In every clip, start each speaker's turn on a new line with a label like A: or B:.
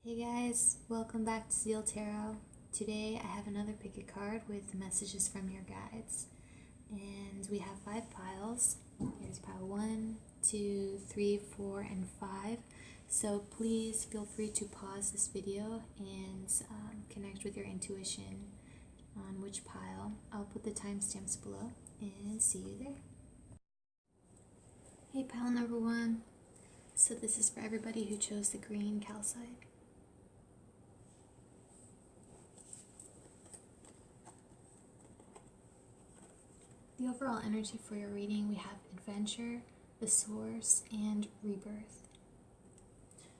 A: Hey guys, welcome back to Zeal Tarot. Today I have another pick a card with messages from your guides. And we have 5 piles. Here's pile 1, 2, 3, 4, and 5. So please feel free to pause this video and connect with your intuition on which pile. I'll put the timestamps below and see you there. Hey pile number 1. So this is for everybody who chose the green calcite. The overall energy for your reading, we have adventure, the source, and rebirth.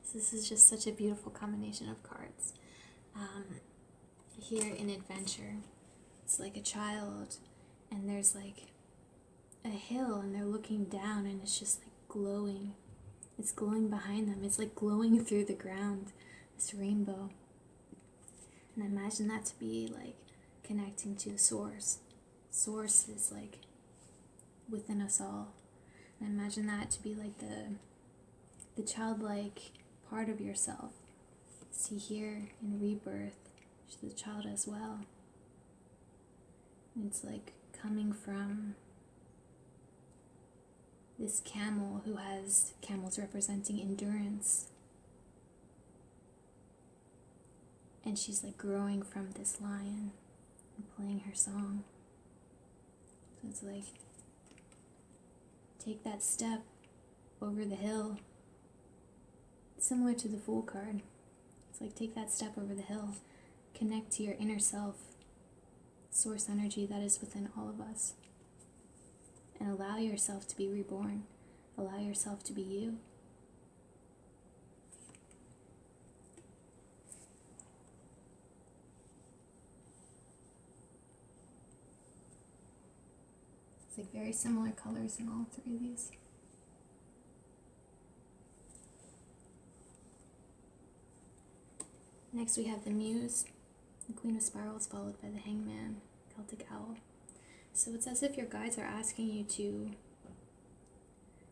A: So this is just such a beautiful combination of cards. Here in adventure, it's like a child, and there's like a hill, and they're looking down, and it's just like glowing. It's glowing behind them. It's like glowing through the ground, this rainbow. And I imagine that to be like connecting to the source. Source is like within us all, and I imagine that to be like the childlike part of yourself. See here in rebirth, she's the child as well, and it's like coming from this camel who has camels representing endurance, and she's like growing from this lion and playing her song. So it's like, take that step over the hill. Similar to the Fool card. It's like, take that step over the hill. Connect to your inner self, source energy that is within all of us. And allow yourself to be reborn. Allow yourself to be you. Like very similar colors in all 3 of these. Next we have the Muse, the Queen of Spirals, followed by the Hangman, Celtic Owl. So it's as if your guides are asking you to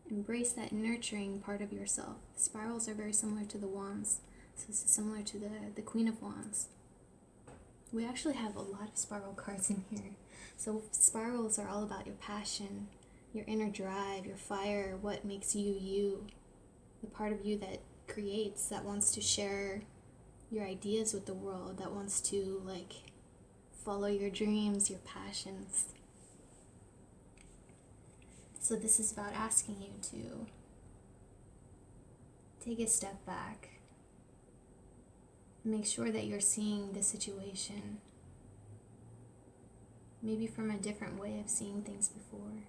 A: embrace that nurturing part of yourself. The spirals are very similar to the Wands, so this is similar to the Queen of Wands. We actually have a lot of spiral cards in here. So spirals are all about your passion, your inner drive, your fire, what makes you you, the part of you that creates, that wants to share your ideas with the world, that wants to like follow your dreams, your passions. So this is about asking you to take a step back. Make sure that you're seeing the situation maybe from a different way of seeing things before.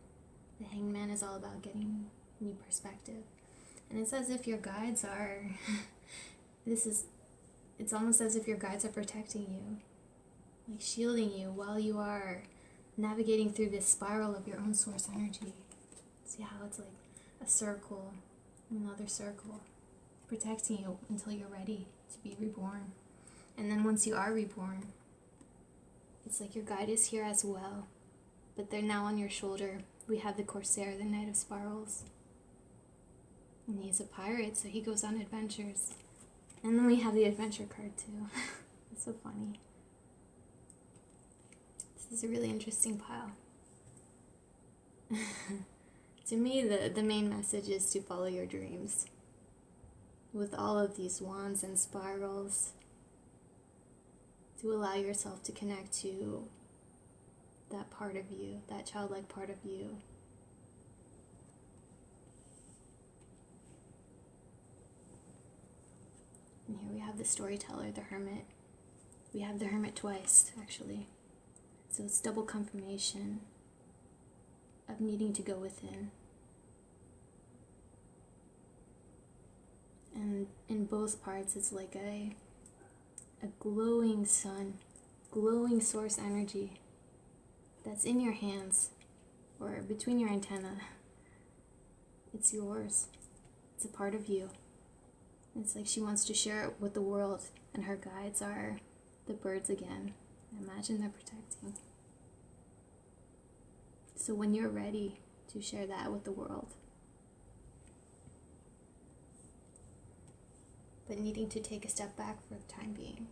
A: The Hangman is all about getting new perspective. And it's as if your guides are, it's almost as if your guides are protecting you, like shielding you while you are navigating through this spiral of your own source energy. See how it's like a circle, another circle, protecting you until you're ready to be reborn. And then once you are reborn, it's like your guide is here as well, but they're now on your shoulder. We have the Corsair, the Knight of Spirals. And he's a pirate, so he goes on adventures. And then we have the adventure card too. It's so funny. This is a really interesting pile. To me, the main message is to follow your dreams. With all of these wands and spirals, to allow yourself to connect to that part of you, that childlike part of you. And here we have the storyteller, the hermit. We have the hermit twice, actually. So it's double confirmation of needing to go within. And in both parts, it's like a glowing sun, glowing source energy that's in your hands or between your antenna. It's yours. It's a part of you. It's like she wants to share it with the world, and her guides are the birds again. I imagine they're protecting. So when you're ready to share that with the world, but needing to take a step back for the time being.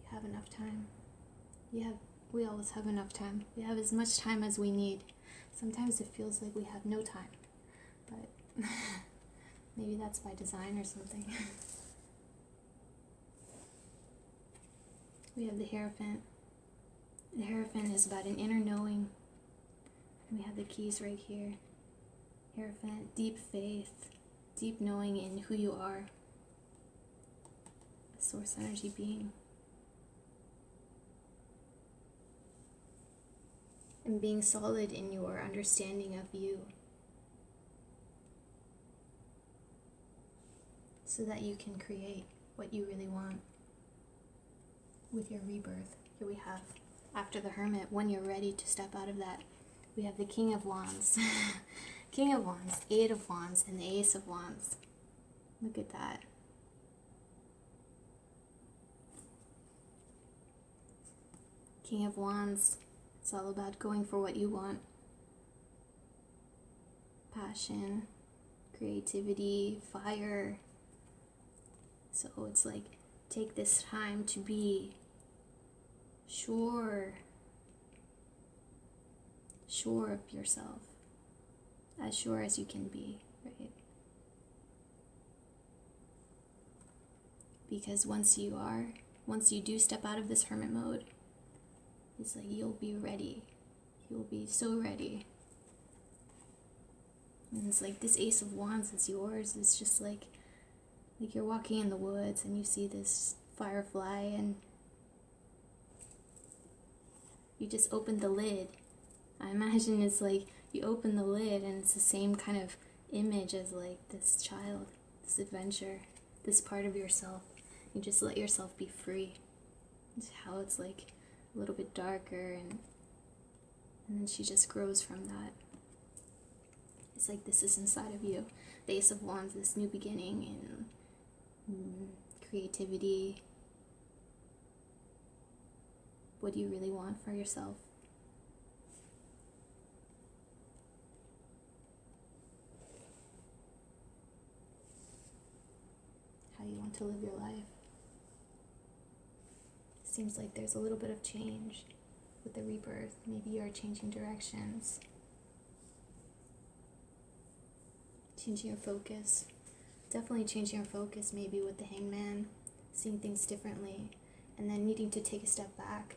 A: You have enough time. We always have enough time. We have as much time as we need. Sometimes it feels like we have no time, but maybe that's by design or something. We have the Hierophant. The Hierophant is about an inner knowing. We have the keys right here. Hierophant, deep faith, deep knowing in who you are. A source energy being. And being solid in your understanding of you. So that you can create what you really want with your rebirth. Here we have, after the Hermit, when you're ready to step out of that, we have the King of Wands. King of Wands, Eight of Wands, and the Ace of Wands. Look at that. King of Wands, it's all about going for what you want. Passion, creativity, fire. So it's like, take this time to be sure of yourself, as sure as you can be, right? Because once you do step out of this hermit mode, it's like you'll be ready. You'll be so ready. And it's like this Ace of Wands is yours. It's just like you're walking in the woods and you see this firefly and you just open the lid. I imagine it's like you open the lid and it's the same kind of image as like this child, this adventure, this part of yourself. You just let yourself be free. It's how it's like a little bit darker and then she just grows from that. It's like this is inside of you. The Ace of Wands, this new beginning and creativity. What do you really want for yourself? How you want to live your life. Seems like there's a little bit of change with the rebirth. Maybe you're changing directions. Changing your focus. Definitely changing your focus maybe with the Hangman. Seeing things differently. And then needing to take a step back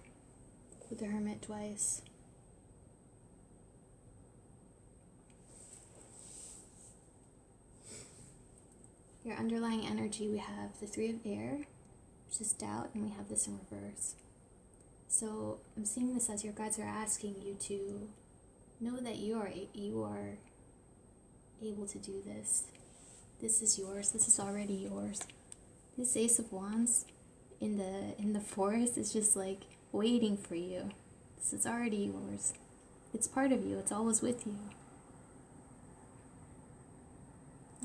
A: with the Hermit twice. Your underlying energy, we have the Three of Air, which is doubt, and we have this in reverse. So I'm seeing this as your guides are asking you to know that you are able to do this. This is yours. This is already yours. This Ace of Wands in the forest is just like waiting for you. This is already yours. It's part of you. It's always with you.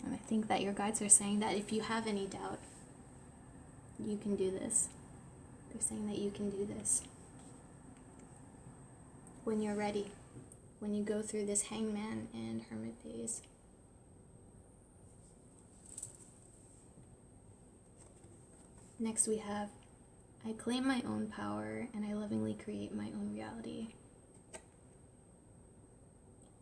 A: And I think that your guides are saying that if you have any doubt, you can do this. They're saying that you can do this. When you're ready. When you go through this Hangman and Hermit phase. Next we have, I claim my own power and I lovingly create my own reality.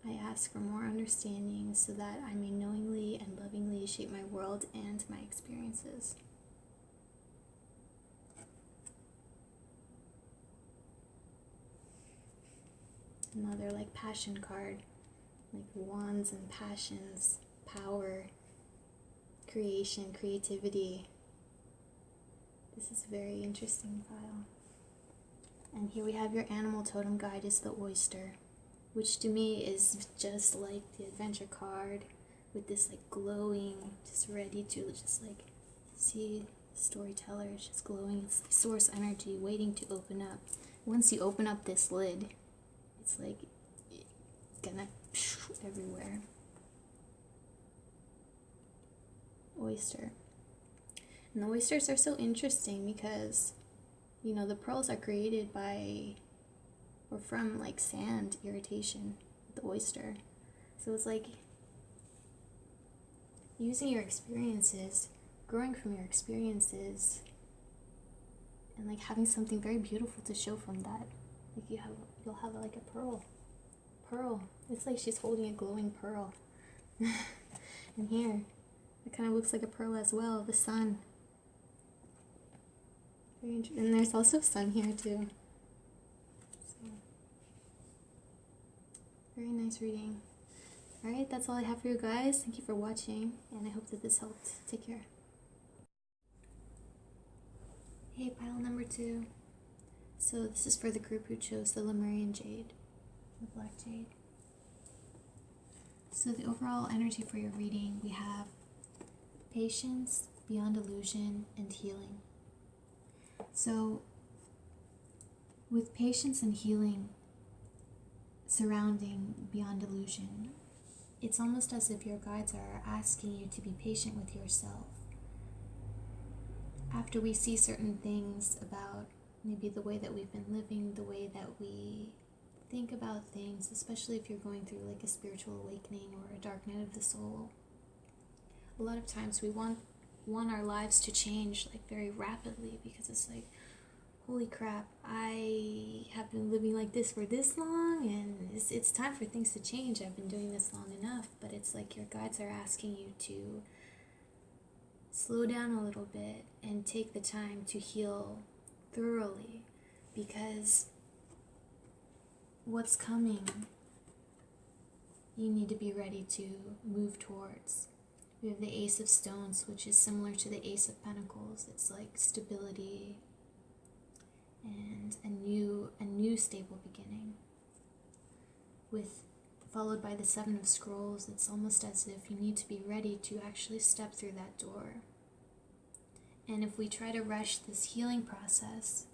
A: I ask for more understanding so that I may knowingly and lovingly shape my world and my experiences. Another like passion card, like wands and passions, power, creation, creativity. This is a very interesting file. And here we have your animal totem guide is the oyster, which to me is just like the adventure card with this like glowing, just ready to just like see the storyteller is just glowing. It's like source energy waiting to open up. Once you open up this lid, it's like gonna everywhere. Oyster. And the oysters are so interesting because, you know, the pearls are created by or from like sand irritation, the oyster. So it's like using your experiences, growing from your experiences, and like having something very beautiful to show from that. Like you'll have like a pearl. It's like she's holding a glowing pearl. And here, it kind of looks like a pearl as well. The sun. And there's also sun here too. So, very nice reading. Alright, that's all I have for you guys. Thank you for watching, and I hope that this helped. Take care. Hey, pile number 2. So this is for the group who chose the Lemurian Jade, the Black Jade. So the overall energy for your reading, we have patience, beyond illusion, and healing. So with patience and healing surrounding beyond illusion, it's almost as if your guides are asking you to be patient with yourself. After we see certain things about maybe the way that we've been living, the way that we think about things, especially if you're going through like a spiritual awakening or a dark night of the soul, a lot of times we want our lives to change like very rapidly, because it's like, holy crap, I have been living like this for this long, and it's time for things to change. I've been doing this long enough. But it's like your guides are asking you to slow down a little bit and take the time to heal thoroughly, because what's coming, you need to be ready to move towards. We have the Ace of Stones, which is similar to the Ace of Pentacles. It's like stability and a new stable beginning. Followed by the Seven of Scrolls, it's almost as if you need to be ready to actually step through that door. And if we try to rush this healing process,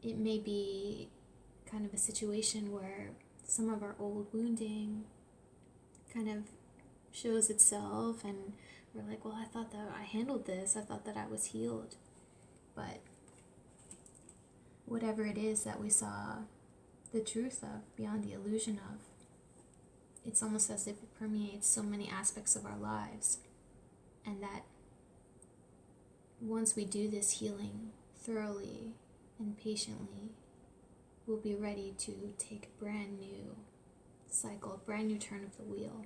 A: it may be kind of a situation where some of our old wounding kind of shows itself, and we're like, well, I thought that I handled this, I thought that I was healed. But whatever it is that we saw the truth of, beyond the illusion of, it's almost as if it permeates so many aspects of our lives, and that once we do this healing thoroughly and patiently, we'll be ready to take a brand new cycle, a brand new turn of the wheel.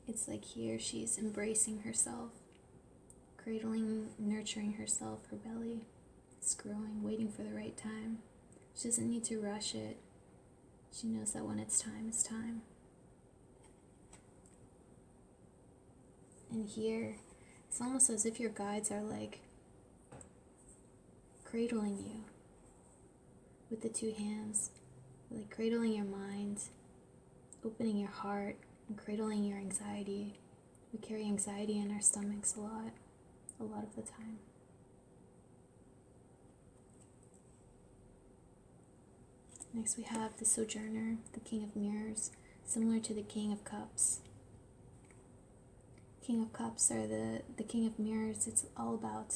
A: It's like here she's embracing herself, cradling, nurturing herself, her belly. It's growing, waiting for the right time. She doesn't need to rush it. She knows that when it's time, it's time. And here, it's almost as if your guides are like cradling you with the 2 hands, like cradling your mind, opening your heart, and cradling your anxiety. We carry anxiety in our stomachs a lot of the time. Next we have the Sojourner, the King of Mirrors, similar to the King of Cups. King of Cups are the King of Mirrors. It's all about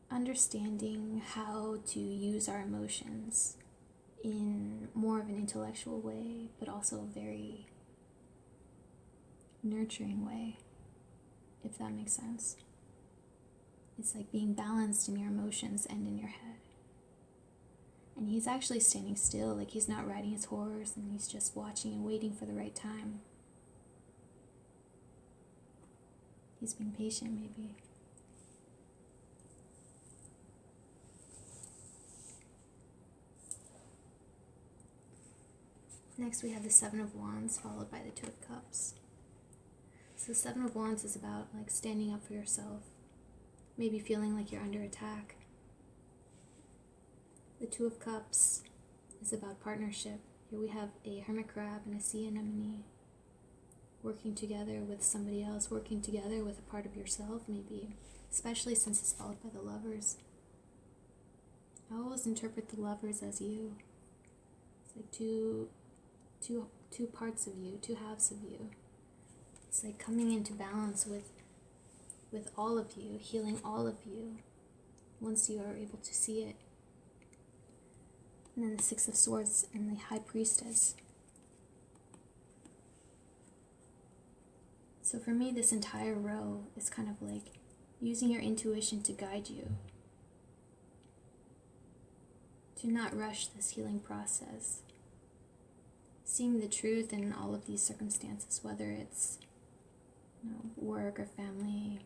A: understanding how to use our emotions in more of an intellectual way, but also a very nurturing way, if that makes sense. It's like being balanced in your emotions and in your head. And he's actually standing still, like he's not riding his horse, and he's just watching and waiting for the right time. He's being patient, maybe. Next we have the Seven of Wands, followed by the Two of Cups. So the Seven of Wands is about like standing up for yourself, maybe feeling like you're under attack. The Two of Cups is about partnership. Here we have a hermit crab and a sea anemone working together with somebody else, working together with a part of yourself, maybe, especially since it's followed by the Lovers. I always interpret the Lovers as you. It's like two parts of you, 2 halves of you. It's like coming into balance with all of you, healing all of you, once you are able to see it. And then the Six of Swords and the High Priestess. So for me, this entire row is kind of like using your intuition to guide you. Do not rush this healing process. Seeing the truth in all of these circumstances, whether it's work or family,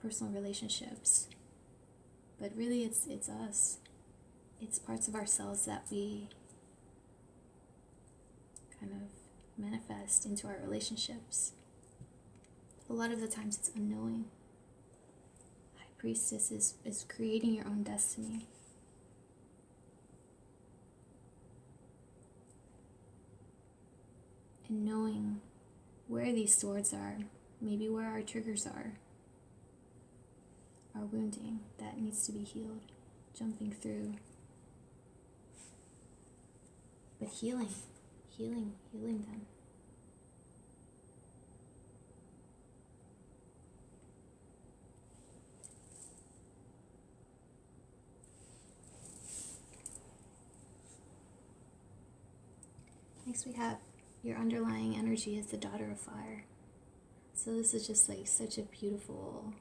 A: personal relationships. But really it's us. It's parts of ourselves that we kind of manifest into our relationships. A lot of the times it's unknowing. High Priestess is creating your own destiny. And knowing where these swords are, maybe where our triggers are, our wounding that needs to be healed, jumping through. But healing them. Next we have your underlying energy is the Daughter of Fire. So this is just like such a beautiful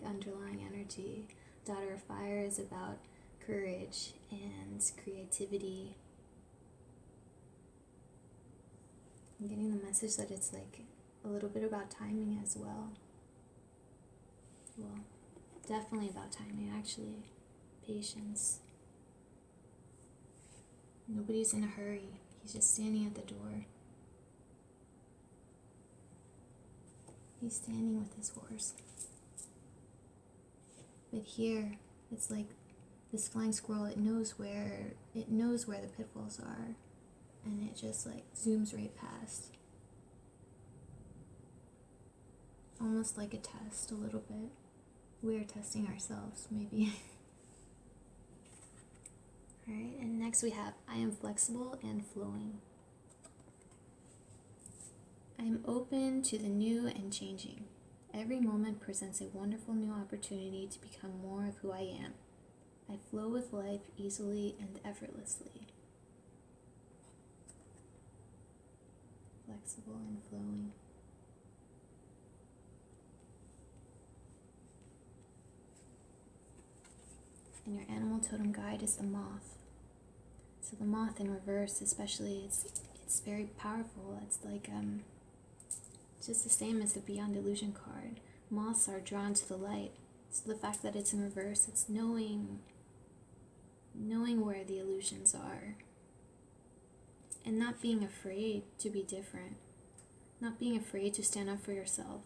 A: underlying energy. Daughter of Fire is about courage and creativity. I'm getting the message that it's like a little bit about timing as well. Well, definitely about timing, actually. Patience. Nobody's in a hurry. He's just standing at the door. He's standing with his horse. But here, it's like this flying squirrel, it knows where the pitfalls are. And it just like zooms right past. Almost like a test, a little bit. We're testing ourselves, maybe. Alright, and next we have I am flexible and flowing. I am open to the new and changing. Every moment presents a wonderful new opportunity to become more of who I am. I flow with life easily and effortlessly. Flexible and flowing. And your animal totem guide is the moth. So the moth in reverse, especially, it's very powerful. It's like just the same as the Beyond Illusion card. Moths are drawn to the light. So the fact that it's in reverse, it's knowing where the illusions are. And not being afraid to be different. Not being afraid to stand up for yourself.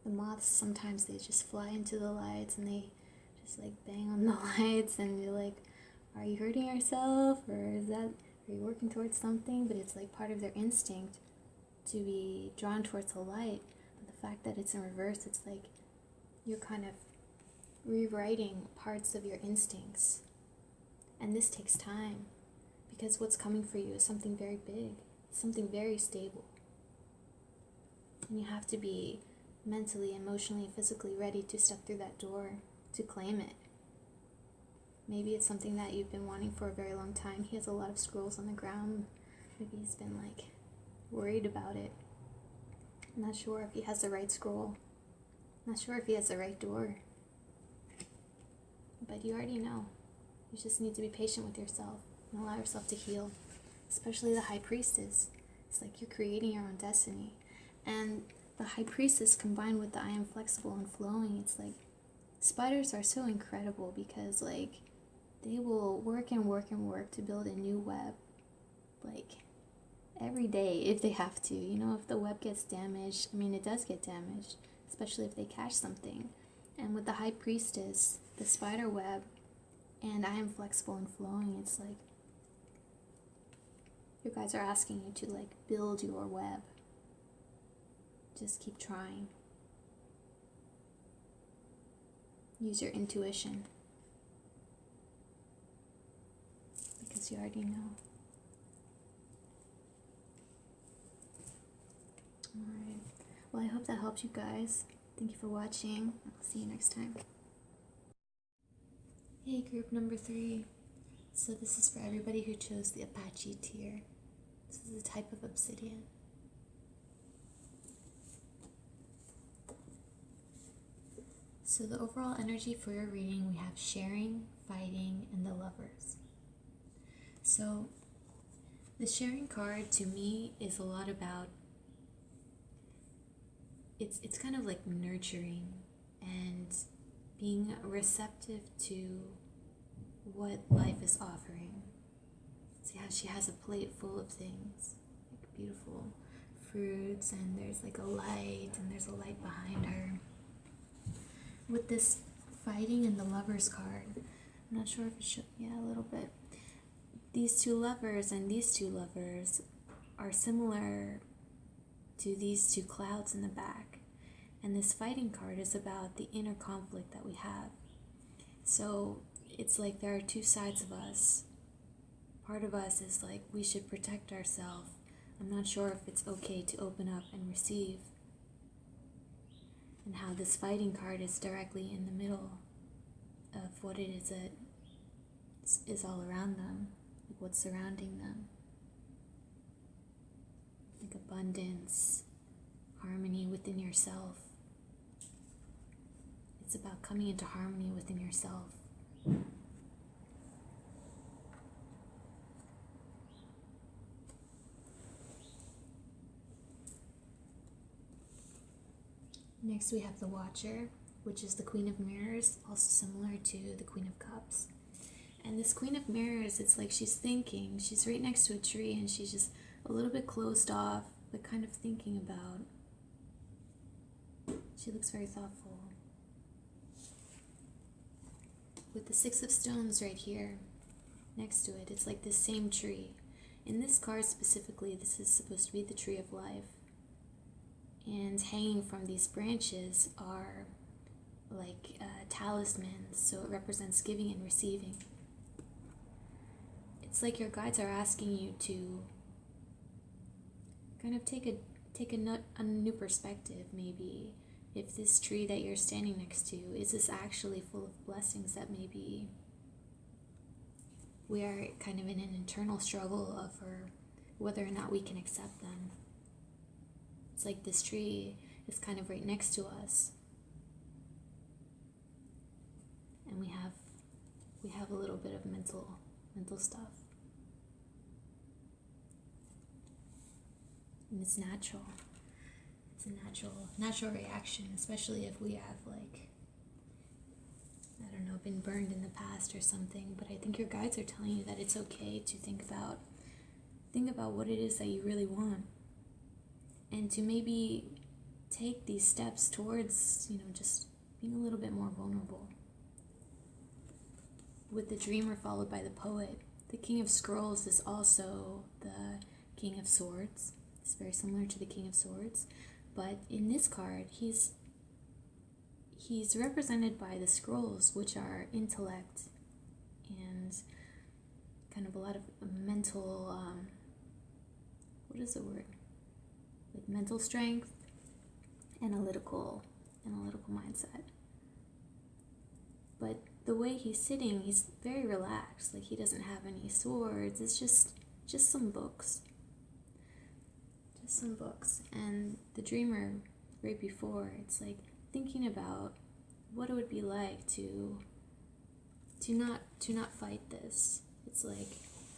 A: The moths, sometimes they just fly into the lights and they just like bang on the lights and you're like, are you hurting yourself? Or are you working towards something? But it's like part of their instinct to be drawn towards the light. But the fact that it's in reverse, it's like you're kind of rewriting parts of your instincts. And this takes time because what's coming for you is something very big, something very stable. And you have to be mentally, emotionally, physically ready to step through that door to claim it. Maybe it's something that you've been wanting for a very long time. He has a lot of scrolls on the ground. Maybe he's been like worried about it. I'm not sure if he has the right scroll. I'm not sure if he has the right door. But you already know. You just need to be patient with yourself and allow yourself to heal. Especially the High Priestess. It's like you're creating your own destiny. And the High Priestess combined with the I am flexible and flowing, it's like spiders are so incredible because like they will work and work and work to build a new web like every day if they have to. You know, if the web gets damaged, I mean it does get damaged, especially if they catch something. And with the High Priestess, the spider web, and I am flexible and flowing, it's like you guys are asking you to like build your web. Just keep trying. Use your intuition. Because you already know. Alright. Well, I hope that helped you guys. Thank you for watching. I'll see you next time. Hey, group number 3. So this is for everybody who chose the Apache tier. This is a type of obsidian. So the overall energy for your reading, we have sharing, fighting, and the lovers. So the sharing card to me is a lot about, it's kind of like nurturing and being receptive to what life is offering. See how she has a plate full of things, like beautiful fruits, and there's like a light, and there's a light behind her. With this fighting and the lovers card, I'm not sure if it should, yeah, a little bit. These two lovers and these two lovers are similar to these two clouds in the back. And this fighting card is about the inner conflict that we have. So it's like there are two sides of us. Part of us is like, we should protect ourselves. I'm not sure if it's okay to open up and receive. And how this fighting card is directly in the middle of what it is that is all around them, like what's surrounding them. Like abundance, harmony within yourself. It's about coming into harmony within yourself. Next we have the Watcher, which is the Queen of Mirrors, also similar to the Queen of Cups. And this Queen of Mirrors, it's like she's thinking, she's right next to a tree and she's just a little bit closed off, but kind of thinking about. She looks very thoughtful. With the Six of Stones right here, next to it, it's like this same tree. In this card specifically, this is supposed to be the Tree of Life. And hanging from these branches are like talismans, so it represents giving and receiving. It's like your guides are asking you to kind of take a new perspective, maybe. If this tree that you're standing next to, is this actually full of blessings that maybe we are kind of in an internal struggle over whether or not we can accept them. It's like this tree is kind of right next to us. And we have a little bit of mental stuff. And it's natural. It's a natural reaction, especially if we have, like, I don't know, been burned in the past or something. But I think your guides are telling you that it's okay to think about what it is that you really want. And to maybe take these steps towards, just being a little bit more vulnerable. With the Dreamer followed by the Poet, the King of Scrolls is also the King of Swords. It's very similar to the King of Swords. But in this card, he's represented by the scrolls, which are intellect and kind of a lot of mental, what is the word? Like mental strength, analytical mindset. But the way he's sitting, he's very relaxed. Like he doesn't have any swords. It's just some books. Just some books. And the Dreamer right before, it's like thinking about what it would be like to not fight this. It's like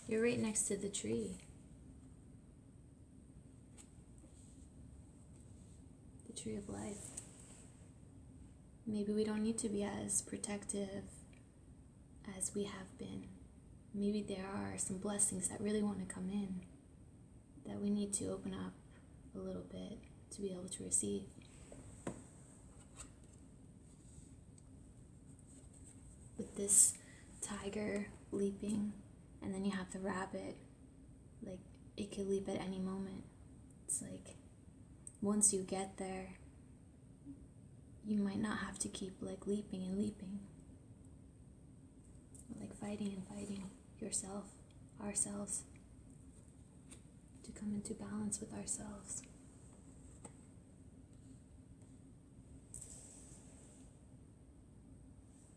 A: you're right next to the tree. The Tree of Life. Maybe we don't need to be as protective as we have been. Maybe there are some blessings that really want to come in that we need to open up a little bit to be able to receive. With this tiger leaping, and then you have the rabbit, like it could leap at any moment. It's like once you get there, you might not have to keep like leaping and leaping, but like fighting and fighting yourself, ourselves, to come into balance with ourselves.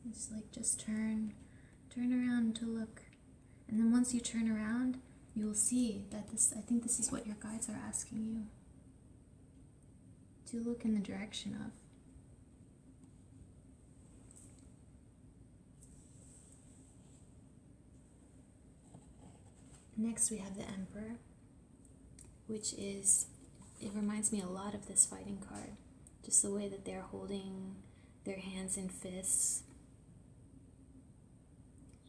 A: It's like just turn around to look. And then once you turn around, you'll see that I think this is what your guides are asking you. To look in the direction of. Next we have the Emperor, which is, it reminds me a lot of this fighting card. Just the way that they're holding their hands in fists.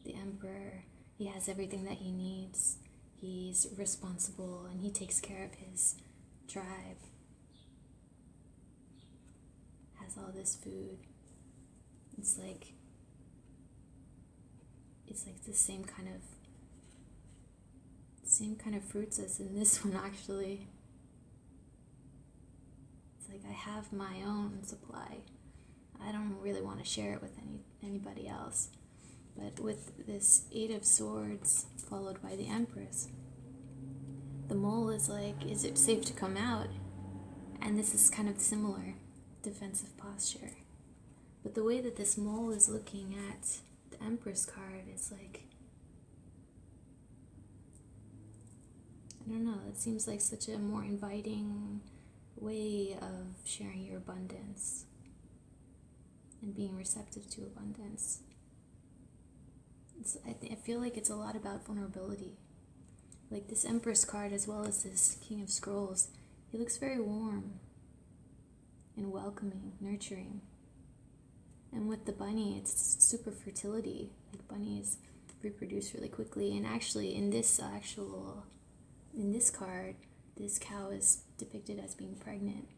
A: The Emperor, he has everything that he needs. He's responsible and he takes care of his tribe. Has all this food. It's like the same kind of fruits as in this one, actually. It's like I have my own supply. I don't really want to share it with anybody else. But with this Eight of Swords followed by the Empress, the mole is like, is it safe to come out? And this is kind of similar, defensive posture. But the way that this mole is looking at the Empress card is like, I don't know, it seems like such a more inviting way of sharing your abundance and being receptive to abundance. I feel like it's a lot about vulnerability. Like this Empress card as well as this King of Scrolls, he looks very warm and welcoming, nurturing. And with the bunny, it's super fertility. Like bunnies reproduce really quickly. And actually in this card, this cow is depicted as being pregnant.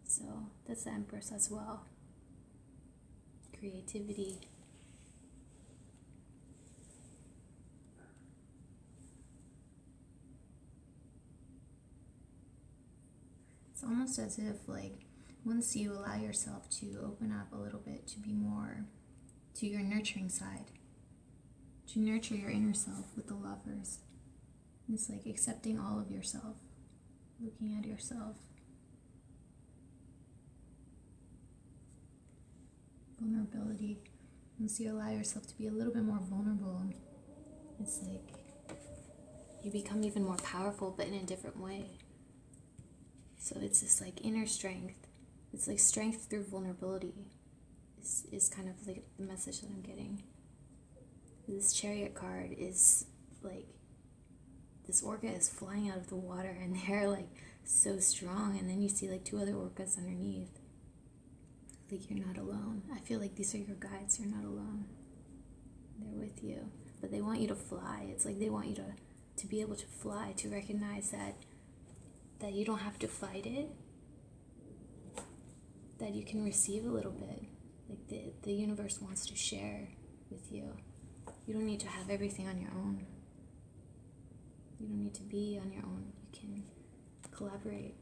A: So that's the Empress as well. Creativity. It's almost as if, like, once you allow yourself to open up a little bit to be more to your nurturing side, to nurture your inner self with the Lovers, it's like accepting all of yourself, looking at yourself. Vulnerability. Once you allow yourself to be a little bit more vulnerable, it's like you become even more powerful, but in a different way. So it's this like inner strength. It's like strength through vulnerability is kind of like the message that I'm getting. This Chariot card is like, this orca is flying out of the water and they're like so strong, and then you see like two other orcas underneath. Like you're not alone. I feel like these are your guides. You're not alone. They're with you. But they want you to fly. It's like they want you to be able to fly, to recognize that you don't have to fight it, that you can receive a little bit. Like the universe wants to share with you. You don't need to have everything on your own. You don't need to be on your own. You can collaborate.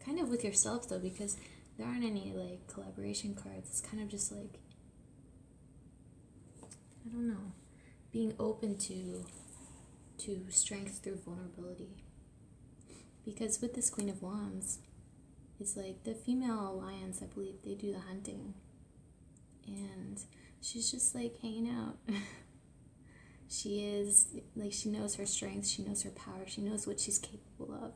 A: Kind of with yourself though, because there aren't any like collaboration cards. It's kind of just like, I don't know, being open to strength through vulnerability. Because with this Queen of Wands, it's like the female lions, I believe, they do the hunting. And she's just like hanging out. She is, like, she knows her strength, she knows her power, she knows what she's capable of.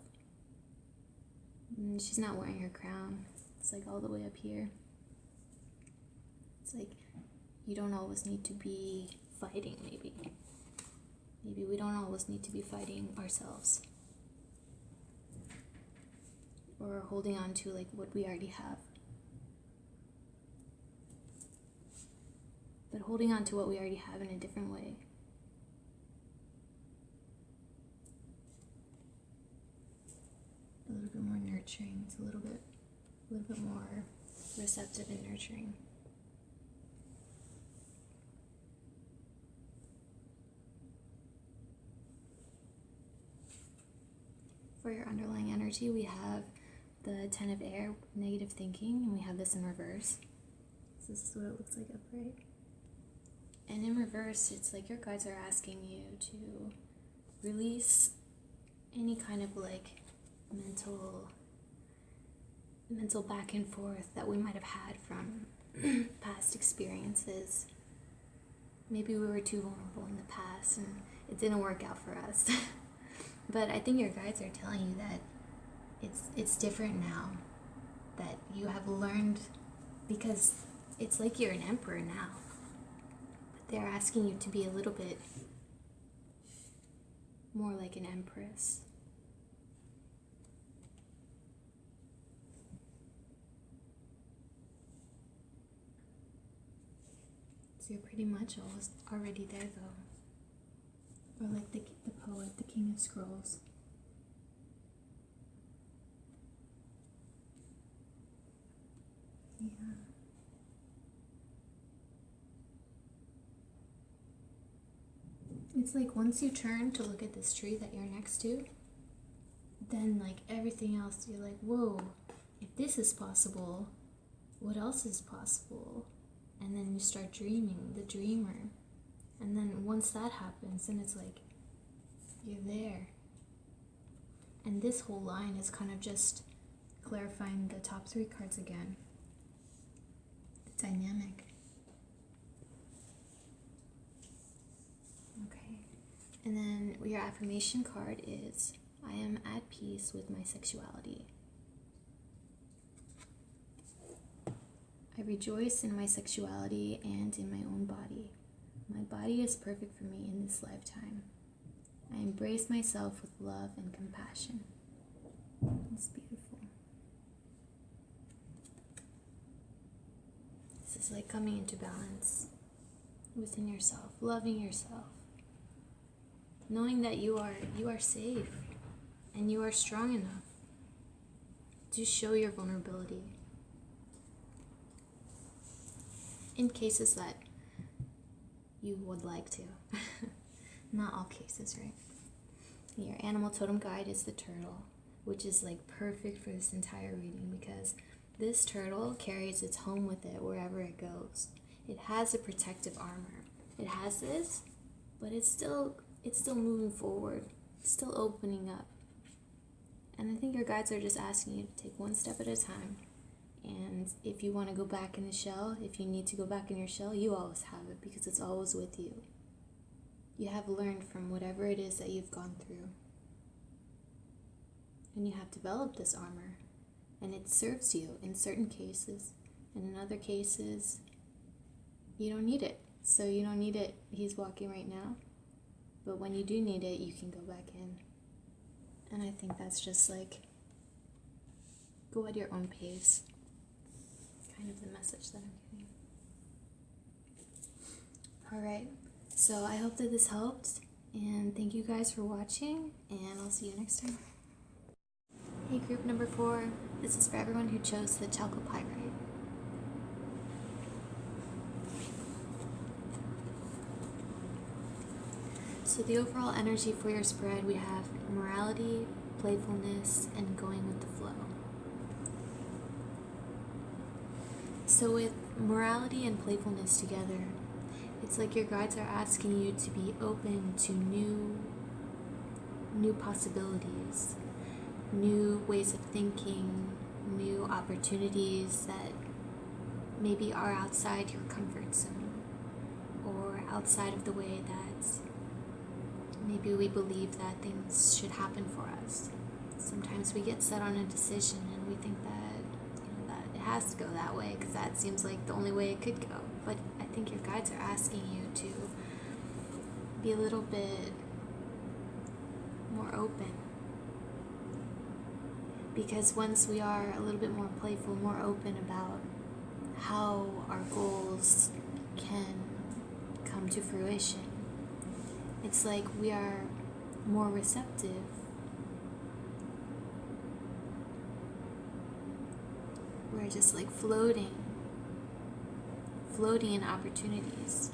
A: And she's not wearing her crown. It's like all the way up here. It's like you don't always need to be fighting, maybe. Maybe we don't always need to be fighting ourselves. Or holding on to like what we already have. But holding on to what we already have in a different way. A little bit more nurturing. It's a little bit more receptive and nurturing. For your underlying energy, we have the Ten of Air, negative thinking, and we have this in reverse. So this is what it looks like upright. And in reverse, it's like your guides are asking you to release any kind of like mental back and forth that we might have had from past experiences. Maybe we were too vulnerable in the past and it didn't work out for us. But I think your guides are telling you that it's different now, that you have learned, because it's like you're an emperor now. But they're asking you to be a little bit more like an empress. So you're pretty much almost already there, though. Or like the poet, the King of Scrolls. Yeah. It's like once you turn to look at this tree that you're next to, then like everything else, you're like, whoa, if this is possible, what else is possible? And then you start dreaming, the dreamer. And then once that happens, then it's like, you're there. And this whole line is kind of just clarifying the top 3 cards again. The dynamic. Okay. And then your affirmation card is, I am at peace with my sexuality. I rejoice in my sexuality and in my own body. My body is perfect for me in this lifetime. I embrace myself with love and compassion. It's beautiful. This is like coming into balance within yourself, loving yourself, knowing that you are safe and you are strong enough to show your vulnerability in cases that you would like to. Not all cases, right? Your animal totem guide is the turtle, which is like perfect for this entire reading because this turtle carries its home with it wherever it goes. It has a protective armor. It has this, but it's still moving forward. It's still opening up. And I think your guides are just asking you to take one step at a time. And if you want to go back in the shell, if you need to go back in your shell, you always have it because it's always with you. You have learned from whatever it is that you've gone through. And you have developed this armor. And it serves you in certain cases. And in other cases, you don't need it. So you don't need it. He's walking right now. But when you do need it, you can go back in. And I think that's just like, go at your own pace. Kind of the message that I'm getting. Alright, so I hope that this helped, and thank you guys for watching, and I'll see you next time. Hey group number 4, this is for everyone who chose the chalcopyrite. So the overall energy for your spread, we have morality, playfulness, and going with the flow. So with morality and playfulness together, it's like your guides are asking you to be open to new possibilities, new ways of thinking, new opportunities that maybe are outside your comfort zone or outside of the way that maybe we believe that things should happen for us. Sometimes we get set on a decision and we think that it has to go that way because that seems like the only way it could go. But I think your guides are asking you to be a little bit more open. Because once we are a little bit more playful, more open about how our goals can come to fruition, it's like we are more receptive. We're just like floating in opportunities.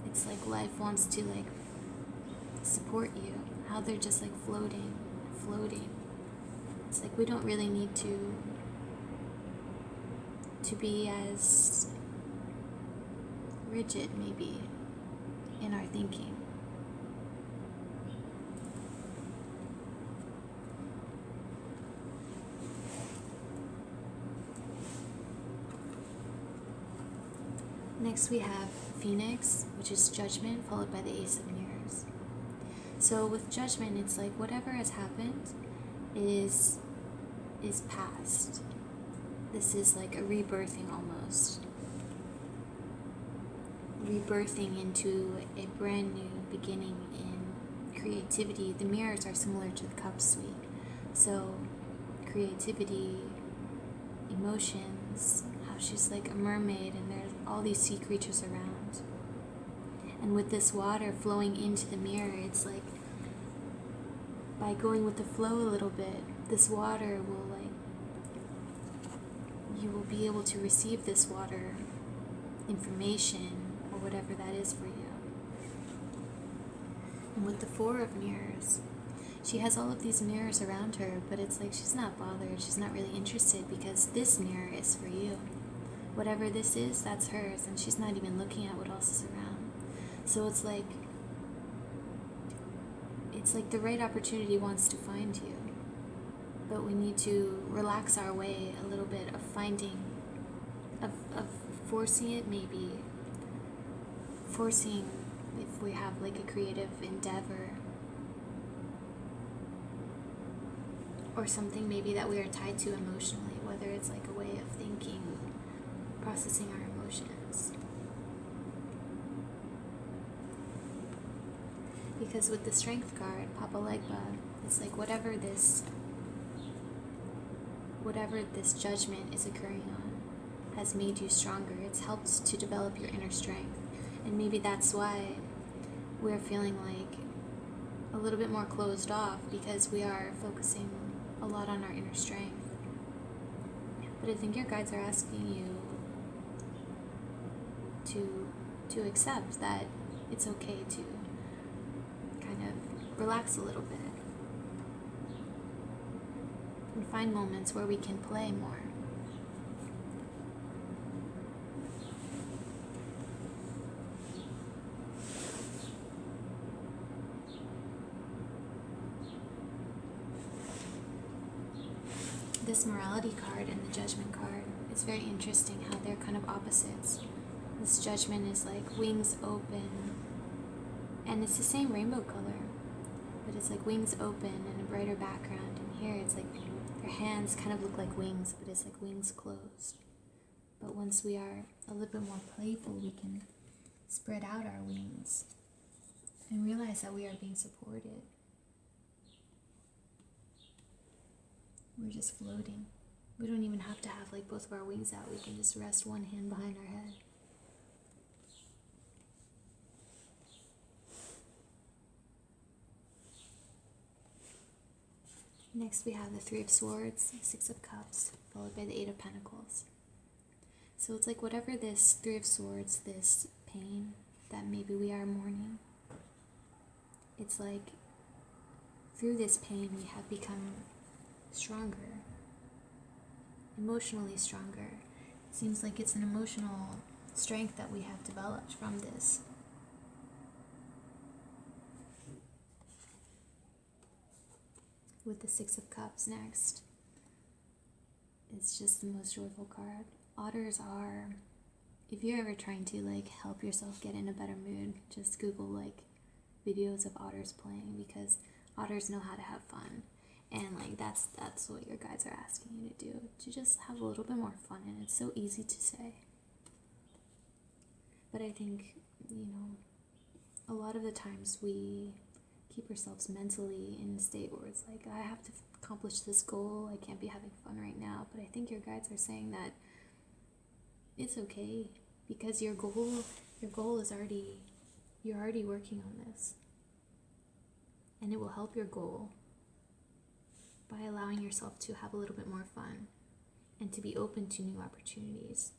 A: It's like life wants to like support you, how they're just like floating. It's like we don't really need to be as rigid maybe in our thinking. Next we have Phoenix, which is Judgment, followed by the Ace of Mirrors. So with Judgment, it's like whatever has happened is past. This is like a rebirthing almost. Rebirthing into a brand new beginning in creativity. The mirrors are similar to the Cup suite. So creativity, emotions, how she's like a mermaid and there's all these sea creatures around. And with this water flowing into the mirror, it's like by going with the flow a little bit, this water will you will be able to receive this water information or whatever that is for you. And with the Four of Mirrors, she has all of these mirrors around her, but it's like she's not bothered, she's not really interested because this mirror is for you. Whatever this is, that's hers, and she's not even looking at what else is around. So it's like the right opportunity wants to find you. But we need to relax our way a little bit of finding, of forcing it maybe. Forcing if we have like a creative endeavor. Or something maybe that we are tied to emotionally, whether it's like a way of thinking, processing our emotions. Because with the Strength card, Papa Legba, it's like whatever this judgment is occurring on has made you stronger. It's helped to develop your inner strength. And maybe that's why we're feeling like a little bit more closed off, because we are focusing a lot on our inner strength. But I think your guides are asking you to accept that it's okay to kind of relax a little bit and find moments where we can play more. This Morality card and the Judgment card, it's very interesting how they're kind of opposites. This Judgment is like wings open, and it's the same rainbow color, but it's like wings open and a brighter background, and here it's like their hands kind of look like wings, but it's like wings closed. But once we are a little bit more playful, we can spread out our wings and realize that we are being supported. We're just floating. We don't even have to have like both of our wings out. We can just rest one hand behind our head. Next we have the Three of Swords, Six of Cups, followed by the Eight of Pentacles. So it's like whatever this Three of Swords, this pain that maybe we are mourning, it's like through this pain we have become stronger, emotionally stronger. It seems like it's an emotional strength that we have developed from this. With the Six of Cups next, it's just the most joyful card. Otters are, if you're ever trying to like help yourself get in a better mood, just Google like videos of otters playing, because otters know how to have fun. And like that's what your guides are asking you to do, to just have a little bit more fun. And it's so easy to say, but I think, a lot of the times we keep ourselves mentally in a state where it's like, I have to accomplish this goal, I can't be having fun right now. But I think your guides are saying that it's okay, because your goal is already, you're already working on this, and it will help your goal by allowing yourself to have a little bit more fun and to be open to new opportunities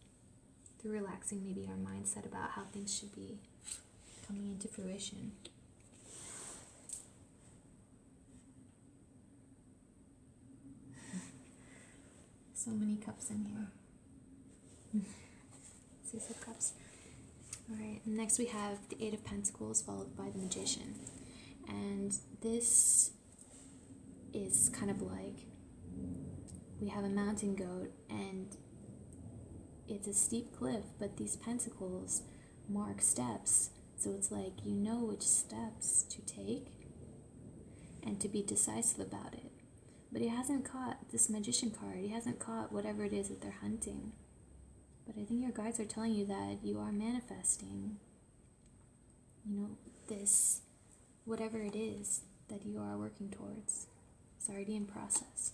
A: through relaxing maybe our mindset about how things should be coming into fruition. So many cups in here. Six of Cups. Alright, next we have the Eight of Pentacles, followed by the Magician. And this is kind of like, we have a mountain goat, and it's a steep cliff, but these pentacles mark steps. So it's like you know which steps to take and to be decisive about it. But he hasn't caught this magician card. He hasn't caught whatever it is that they're hunting. But I think your guides are telling you that you are manifesting, this, whatever it is that you are working towards. It's already in process.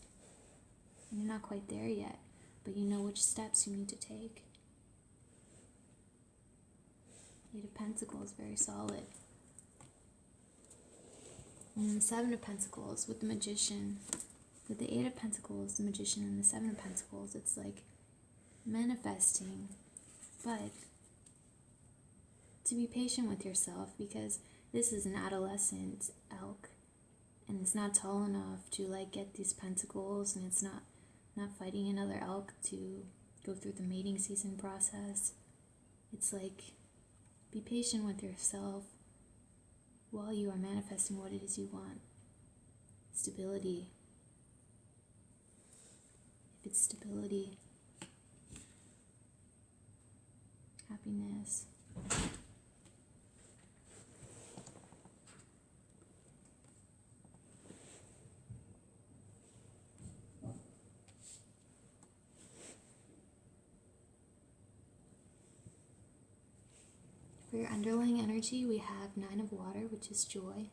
A: And you're not quite there yet, but you know which steps you need to take. Eight of Pentacles, very solid. And the Seven of Pentacles with the Magician. With the Eight of Pentacles, the Magician, and the Seven of Pentacles, it's like manifesting, but to be patient with yourself, because this is an adolescent elk, and it's not tall enough to like get these pentacles, and it's not fighting another elk to go through the mating season process. It's like, be patient with yourself while you are manifesting what it is you want. Stability. If it's stability, happiness. For your underlying energy, we have Nine of Water, which is joy.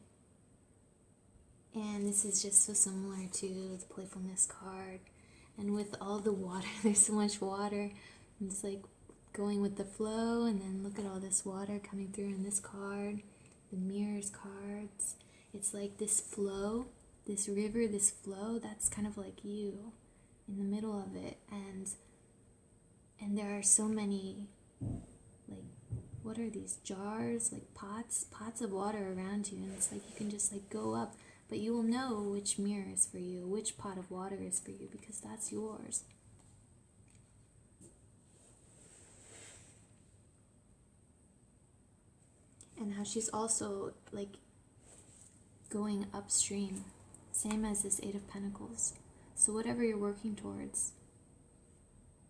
A: And this is just so similar to the playfulness card. And with all the water, there's so much water. And it's like going with the flow, and then look at all this water coming through in this card, the mirrors cards. It's like this flow, this river, this flow, that's kind of like you in the middle of it. And there are so many, like, what are these jars, like pots of water around you, and it's like you can just like go up, but you will know which mirror is for you, which pot of water is for you, because that's yours. And how she's also like going upstream, same as this Eight of Pentacles. So whatever you're working towards,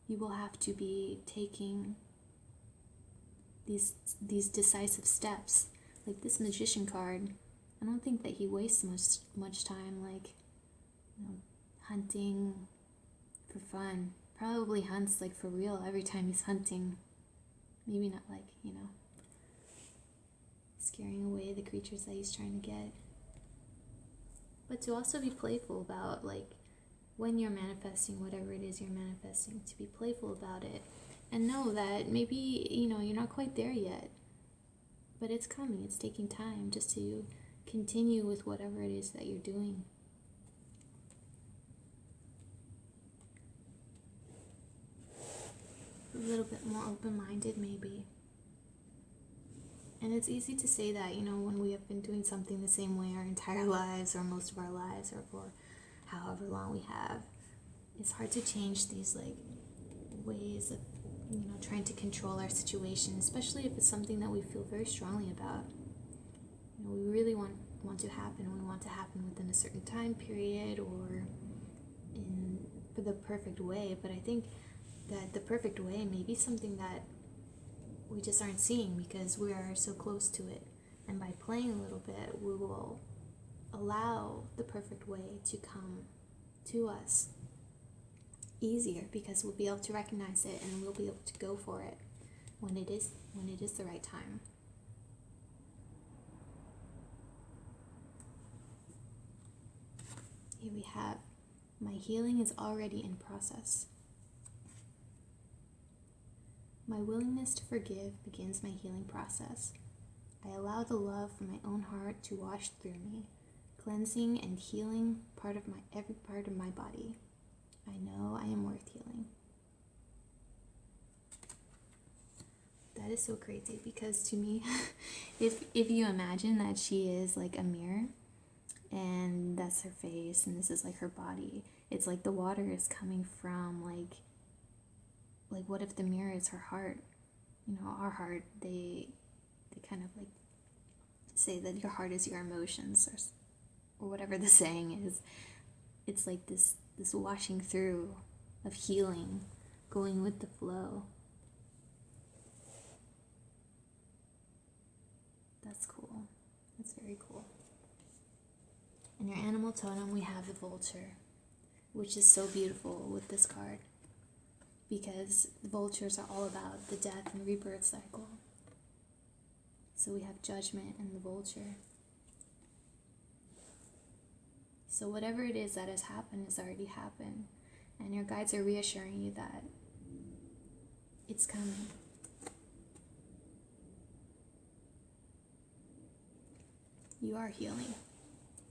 A: you will have to be taking these decisive steps. Like this Magician card, I don't think that he wastes much time like hunting for fun. Probably hunts like for real every time he's hunting. Maybe not like, scaring away the creatures that he's trying to get. But to also be playful about like when you're manifesting whatever it is you're manifesting, to be playful about it. And know that maybe, you're not quite there yet, but it's coming. It's taking time just to continue with whatever it is that you're doing. A little bit more open-minded, maybe. And it's easy to say that, when we have been doing something the same way our entire lives, or most of our lives, or for however long we have. It's hard to change these, like, ways of trying to control our situation, especially if it's something that we feel very strongly about. We really want to happen. We want to happen within a certain time period or for the perfect way. But I think that the perfect way may be something that we just aren't seeing because we are so close to it. And by playing a little bit, we will allow the perfect way to come to us easier, because we'll be able to recognize it and we'll be able to go for it when it is the right time. Here we have, my healing is already in process. My willingness to forgive begins my healing process. I allow the love from my own heart to wash through me, cleansing and healing every part of my body. I know I am worth healing. That is so crazy, because to me, if you imagine that she is like a mirror and that's her face and this is like her body, it's like the water is coming from like what if the mirror is her heart? Our heart, they kind of like say that your heart is your emotions, or whatever the saying is. It's like this washing through of healing, going with the flow. That's cool. That's very cool. In your animal totem, we have the vulture, which is so beautiful with this card because the vultures are all about the death and rebirth cycle. So we have judgment and the vulture. So whatever it is that has happened has already happened, and your guides are reassuring you that it's coming. You are healing.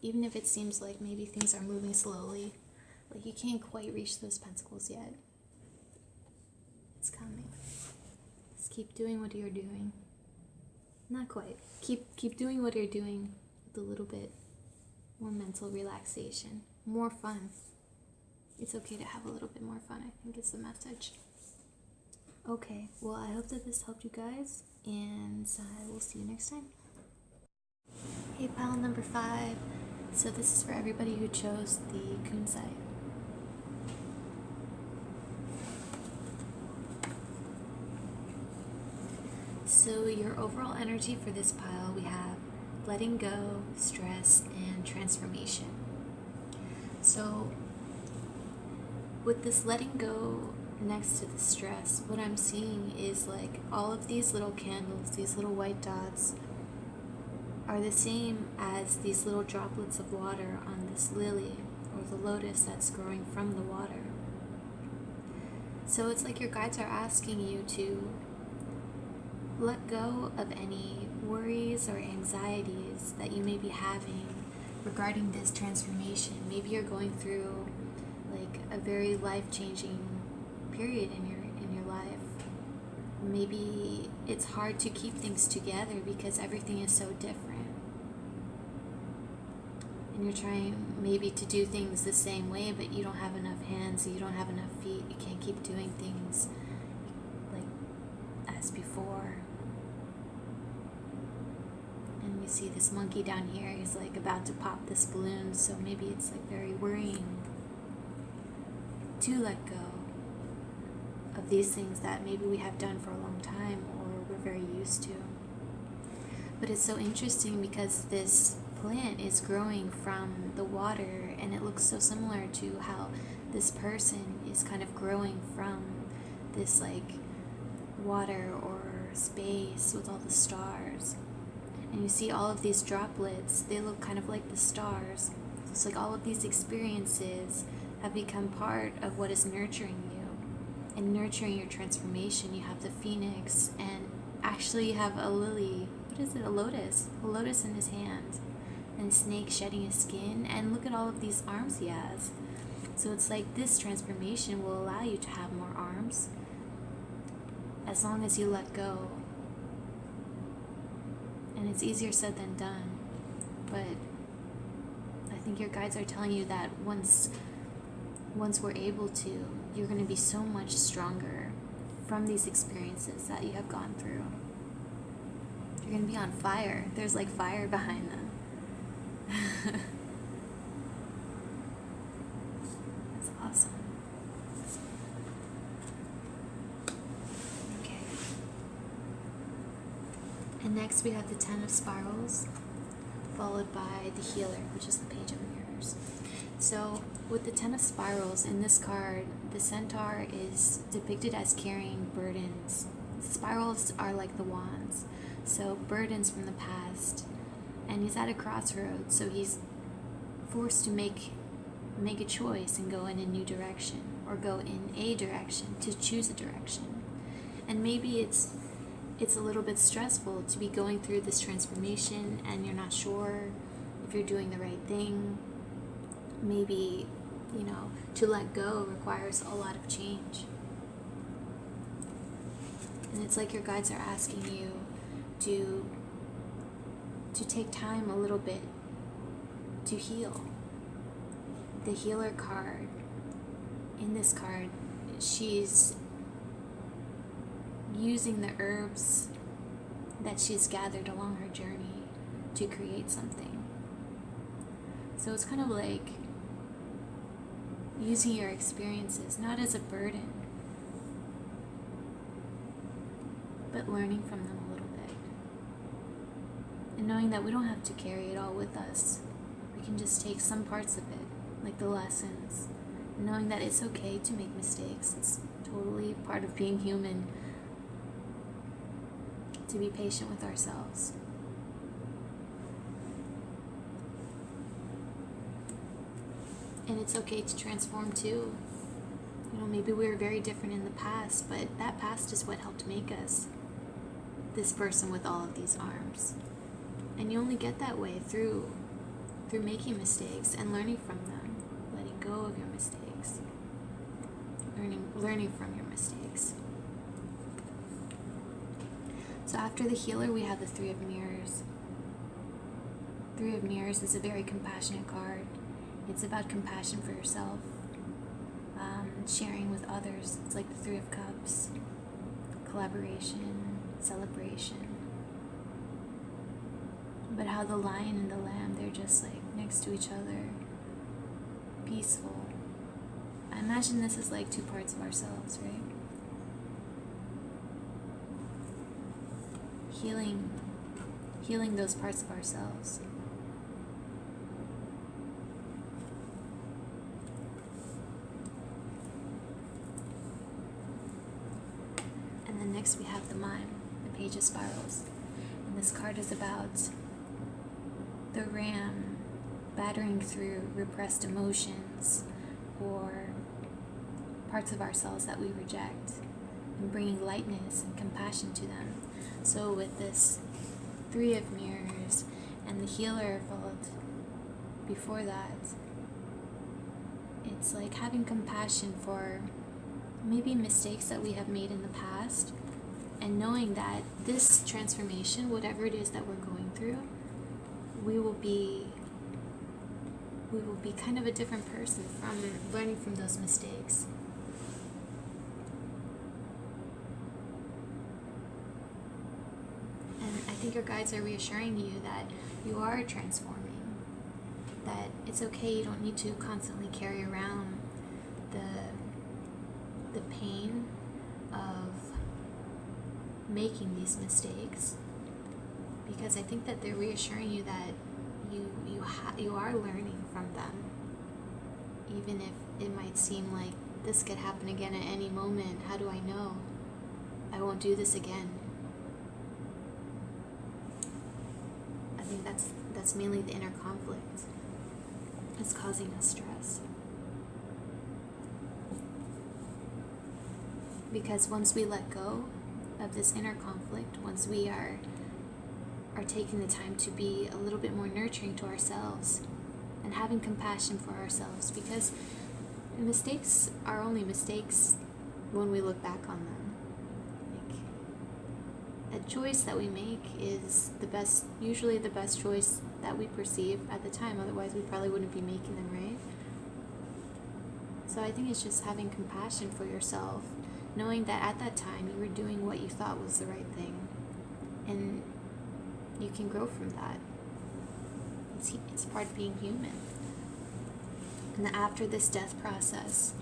A: Even if it seems like maybe things are moving slowly, like you can't quite reach those pentacles yet. It's coming. Just keep doing what you're doing. Not quite. Keep doing what you're doing with a little bit more mental relaxation, more fun. It's okay to have a little bit more fun, I think is the message. Okay, well, I hope that this helped you guys, and I will see you next time. Hey, pile number 5. So this is for everybody who chose the kunzite. So your overall energy for this pile, we have letting go, stress, and transformation. So with this letting go next to the stress, what I'm seeing is like all of these little candles, these little white dots, are the same as these little droplets of water on this lily or the lotus that's growing from the water. So it's like your guides are asking you to let go of any worries or anxieties that you may be having regarding this transformation. Maybe you're going through like a very life-changing period in your life. Maybe it's hard to keep things together because everything is so different. And you're trying maybe to do things the same way, but you don't have enough hands, you don't have enough feet, you can't keep doing things like as before. And you see this monkey down here, he's like about to pop this balloon, so maybe it's like very worrying to let go of these things that maybe we have done for a long time or we're very used to. But it's so interesting because this plant is growing from the water, and it looks so similar to how this person is kind of growing from this like water or space with all the stars. And you see all of these droplets, they look kind of like the stars. So it's like all of these experiences have become part of what is nurturing you and nurturing your transformation. You have the phoenix, and actually you have a lily, what is it, a lotus in his hand, and a snake shedding his skin, and look at all of these arms he has. So it's like this transformation will allow you to have more arms as long as you let go. And it's easier said than done, but I think your guides are telling you that once we're able to, you're going to be so much stronger from these experiences that you have gone through. You're going to be on fire. There's like fire behind them. That's awesome. Okay. And next we have the 10 of Spirals, followed by the Healer, which is the Page of Mirrors. So with the 10 of Spirals in this card, the centaur is depicted as carrying burdens. Spirals are like the wands, so burdens from the past. And he's at a crossroads, so he's forced to make a choice and go in a new direction, or go in a direction, to choose a direction. And maybe it's a little bit stressful to be going through this transformation and you're not sure if you're doing the right thing. Maybe, to let go requires a lot of change. And it's like your guides are asking you to take time a little bit to heal. The Healer card, in this card, she's using the herbs that she's gathered along her journey to create something. So it's kind of like using your experiences not as a burden, but learning from them a little bit. And knowing that we don't have to carry it all with us. We can just take some parts of it, like the lessons. And knowing that it's okay to make mistakes. It's totally part of being human. To be patient with ourselves. And it's okay to transform too. You know, maybe we were very different in the past, but that past is what helped make us this person with all of these arms. And you only get that way through making mistakes and learning from them, letting go of your mistakes, learning from your mistakes. So after the healer, we have the Three of Mirrors. Three of Mirrors is a very compassionate card. It's about compassion for yourself, sharing with others. It's like the Three of Cups, collaboration, celebration. But how the lion and the lamb, they're just like next to each other, peaceful. I imagine this is like two parts of ourselves, right? Healing those parts of ourselves. And then next we have the Mime, the Page of Spirals. And this card is about the ram battering through repressed emotions or parts of ourselves that we reject and bringing lightness and compassion to them. So with this Three of Mirrors and the healer followed before that, it's like having compassion for maybe mistakes that we have made in the past, and knowing that this transformation, whatever it is that we're going through, we will be kind of a different person from learning from those mistakes. And I think your guides are reassuring you that you are transforming, that it's okay, you don't need to constantly carry around the pain of making these mistakes, because I think that they're reassuring you that you are learning from them, even if it might seem like this could happen again at any moment. How do I know? I won't do this again. I think that's mainly the inner conflict that's causing us stress. Because once we let go of this inner conflict, once we are taking the time to be a little bit more nurturing to ourselves and having compassion for ourselves, because mistakes are only mistakes when we look back on them. Like, a choice that we make is usually the best choice that we perceive at the time, otherwise we probably wouldn't be making them, right? So I think it's just having compassion for yourself, knowing that at that time you were doing what you thought was the right thing, and you can grow from that. It's part of being human. And after this death process,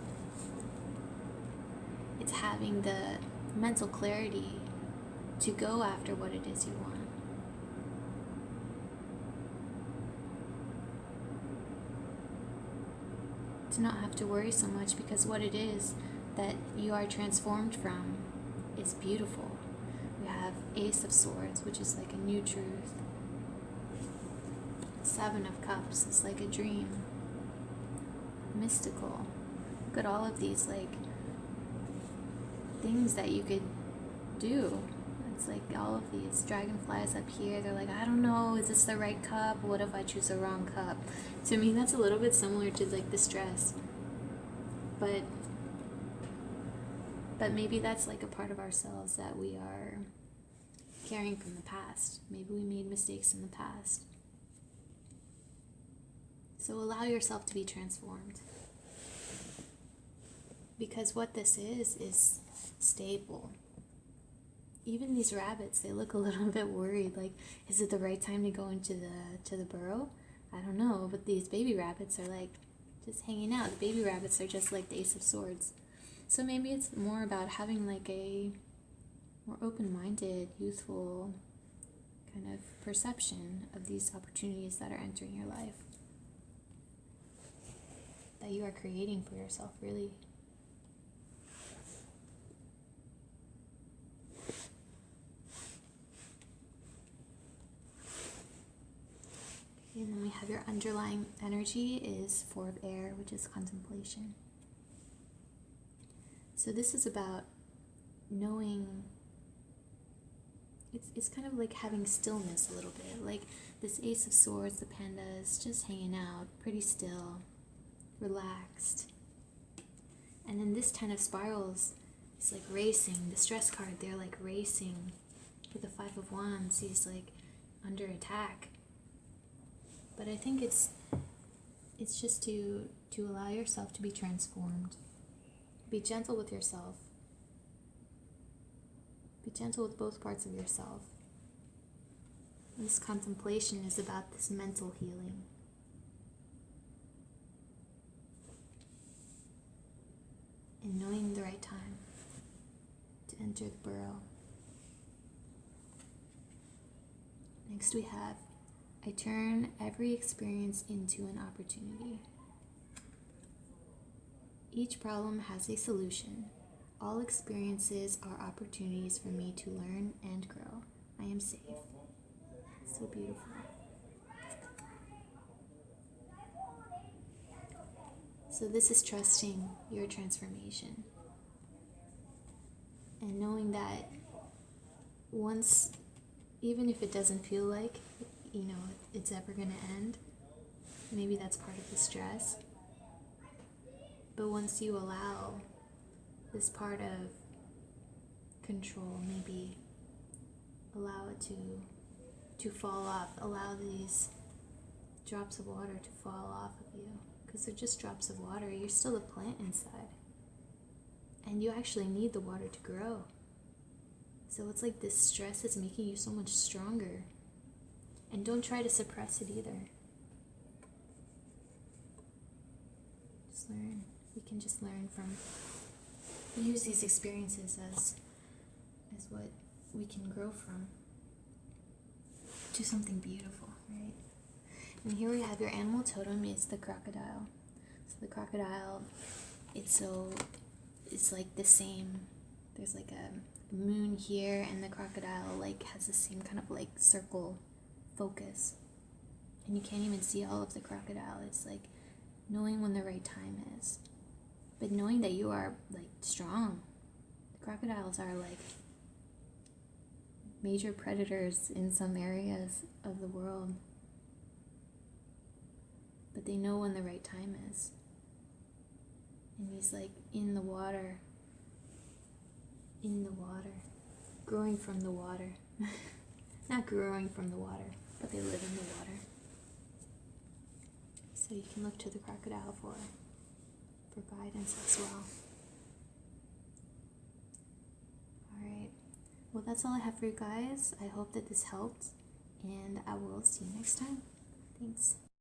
A: it's having the mental clarity to go after what it is you want. To not have to worry so much, because what it is that you are transformed from is beautiful. We have Ace of Swords, which is like a new truth. Seven of Cups is like a dream. Mystical. Look at all of these like things that you could do. It's like all of these dragonflies up here. They're like, I don't know, is this the right cup? What if I choose the wrong cup? To me, that's a little bit similar to like the stress. But maybe that's like a part of ourselves that we are carrying from the past. Maybe we made mistakes in the past. So allow yourself to be transformed. Because what this is stable. Even these rabbits, they look a little bit worried. Like, is it the right time to go into the burrow? I don't know. But these baby rabbits are like just hanging out. The baby rabbits are just like the Ace of Swords. So maybe it's more about having like a more open-minded, youthful kind of perception of these opportunities that are entering your life, that you are creating for yourself, really. And then we have your underlying energy is 4 of air, which is contemplation. So this is about knowing, it's kind of like having stillness a little bit. Like this Ace of Swords, the panda is just hanging out, pretty still, relaxed. And then this 10 of Spirals is like racing. The stress card, they're like racing. With the 5 of Wands, he's like under attack. But I think it's just to allow yourself to be transformed. Be gentle with yourself. Be gentle with both parts of yourself. This contemplation is about this mental healing. And knowing the right time to enter the burrow. Next we have, I turn every experience into an opportunity. Each problem has a solution. All experiences are opportunities for me to learn and grow. I am safe. So beautiful. So this is trusting your transformation. And knowing that once, even if it doesn't feel like, it's ever going to end, maybe that's part of the stress. But once you allow this part of control, maybe allow it to fall off, allow these drops of water to fall off of you, because they're just drops of water. You're still a plant inside, and you actually need the water to grow. So it's like this stress is making you so much stronger. And don't try to suppress it either. Just learn. We can just learn from, use these experiences as what we can grow from to something beautiful, right? And here we have your animal totem is the crocodile. So the crocodile, it's like the same. There's like a moon here, and the crocodile like has the same kind of like circle focus, and you can't even see all of the crocodile. It's like knowing when the right time is, but knowing that you are like strong. The crocodiles are like major predators in some areas of the world, but they know when the right time is. And he's like in the water, growing from the water. Not growing from the water, but they live in the water. So you can look to the crocodile for guidance as well. Alright, well that's all I have for you guys. I hope that this helped, and I will see you next time. Thanks.